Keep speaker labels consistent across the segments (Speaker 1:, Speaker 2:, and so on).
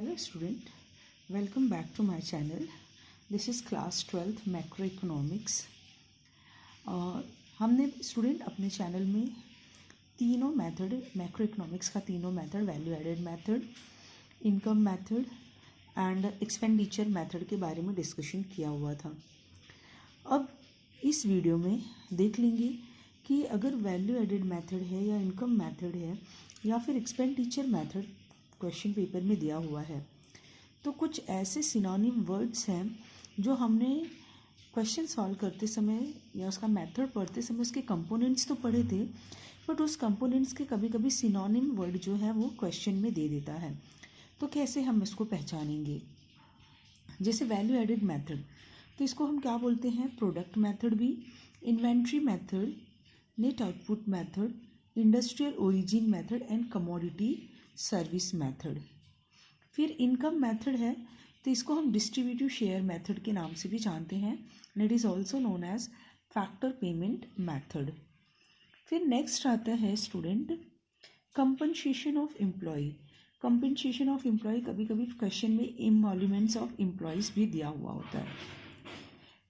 Speaker 1: Hello student, welcome back to my channel. This is class 12th macroeconomics. हमने student अपने channel में तीनों method macroeconomics का तीनों method value added method, income method and expenditure method के बारे में डिस्कशन किया हुआ था. अब इस वीडियो में देख लेंगे कि अगर वैल्यू एडेड मेथड है या इनकम मेथड है या फिर एक्सपेंडिचर मेथड क्वेश्चन पेपर में दिया हुआ है तो कुछ ऐसे सिनोनिम वर्ड्स हैं जो हमने क्वेश्चन सॉल्व करते समय या उसका मेथड पढ़ते समय उसके कंपोनेंट्स तो पढ़े थे, बट उस कंपोनेंट्स के कभी कभी सिनोनिम वर्ड जो है वो क्वेश्चन में दे देता है. तो कैसे हम इसको पहचानेंगे? जैसे वैल्यू एडेड मेथड, तो इसको हम क्या बोलते हैं? प्रोडक्ट मेथड भी, inventory method, net output method, industrial origin method and commodity service method. फिर इनकम मेथड है तो इसको हम डिस्ट्रीब्यूटिव शेयर मेथड के नाम से भी जानते हैं and it is also known as factor payment method. फिर नेक्स्ट आता है student compensation of employ. Compensation of employ कभी कभी क्वेश्चन में एमोल्यूमेंट्स ऑफ एम्प्लॉयज़ भी दिया हुआ होता है.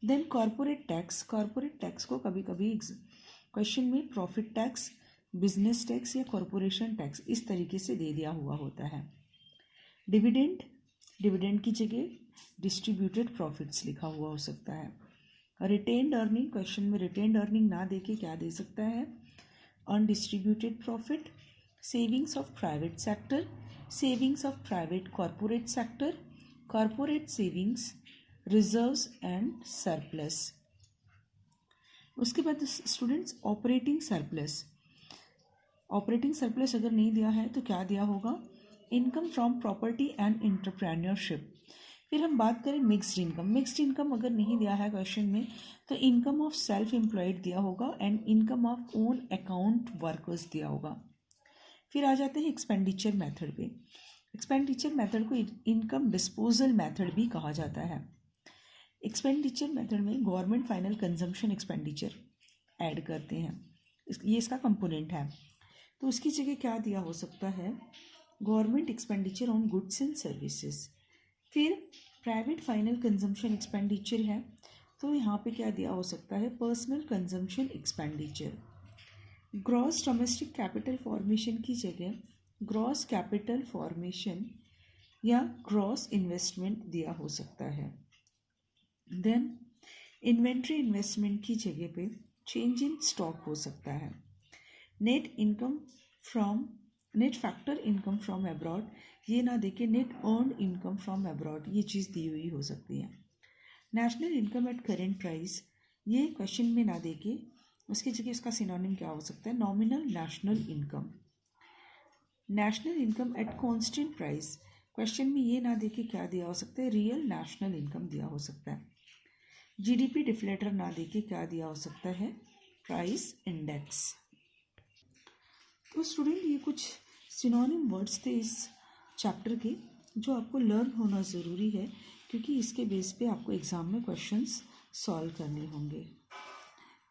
Speaker 1: Then corporate tax. Corporate tax को कभी कभी क्वेश्चन में प्रॉफिट टैक्स, बिजनेस टैक्स या कॉरपोरेशन टैक्स इस तरीके से दे दिया हुआ होता है. डिविडेंड, डिविडेंड की जगह डिस्ट्रीब्यूटेड प्रॉफिट्स लिखा हुआ हो सकता है. रिटेन्ड अर्निंग, क्वेश्चन में रिटेन्ड अर्निंग ना दे के क्या दे सकता है? Undistributed profit. Savings of private sector, savings of private corporate sector, corporate savings, reserves and surplus. उसके बाद students operating surplus. Operating surplus अगर नहीं दिया है तो क्या दिया होगा? Income from property and entrepreneurship. फिर हम बात करें मिक्स्ड इनकम. मिक्स्ड इनकम अगर नहीं दिया है क्वेश्चन में तो इनकम ऑफ सेल्फ एम्प्लॉयड दिया होगा and income of own account workers दिया होगा. फिर आ जाते हैं एक्सपेंडिचर मेथड पे. एक्सपेंडिचर मेथड को इनकम डिस्पोजल मेथड भी कहा जाता है. एक्सपेंडिचर मेथड में government final consumption expenditure add करते हैं, ये इसका कंपोनेंट है. तो उसकी जगह क्या दिया हो सकता है? Government expenditure on goods and services. फिर प्राइवेट फाइनल कंजम्पशन एक्सपेंडिचर है तो यहाँ पे क्या दिया हो सकता है? Personal consumption expenditure. Gross domestic capital formation की जगह ग्रॉस कैपिटल फॉर्मेशन या ग्रॉस इन्वेस्टमेंट दिया हो सकता है. देन इन्वेंट्री इन्वेस्टमेंट की जगह पे चेंज इन स्टॉक हो सकता है. Net income from net factor income from abroad, ये ना देके net earn income from abroad ये चीज़ दी हुई हो सकती है. National income eight current price, ये क्वेश्चन में ना देके उसकी जगह इसका सिनोनिम क्या हो सकता है? Nominal national income. National income at constant price, question में ये ना देके क्या दिया हो सकता है? रियल नेशनल इनकम दिया हो सकता है. जीडीपी डिफ्लेटर ना देके क्या दिया हो सकता है? Price index. तो स्टूडेंट ये कुछ सिनोनिम वर्ड्स थे इस चैप्टर के जो आपको लर्न होना ज़रूरी है क्योंकि इसके बेस पे आपको एग्ज़ाम में क्वेश्चंस सॉल्व करने होंगे.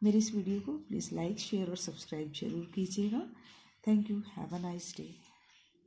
Speaker 1: मेरे इस वीडियो को प्लीज़ लाइक, शेयर और सब्सक्राइब जरूर कीजिएगा. Thank you. Have a nice day.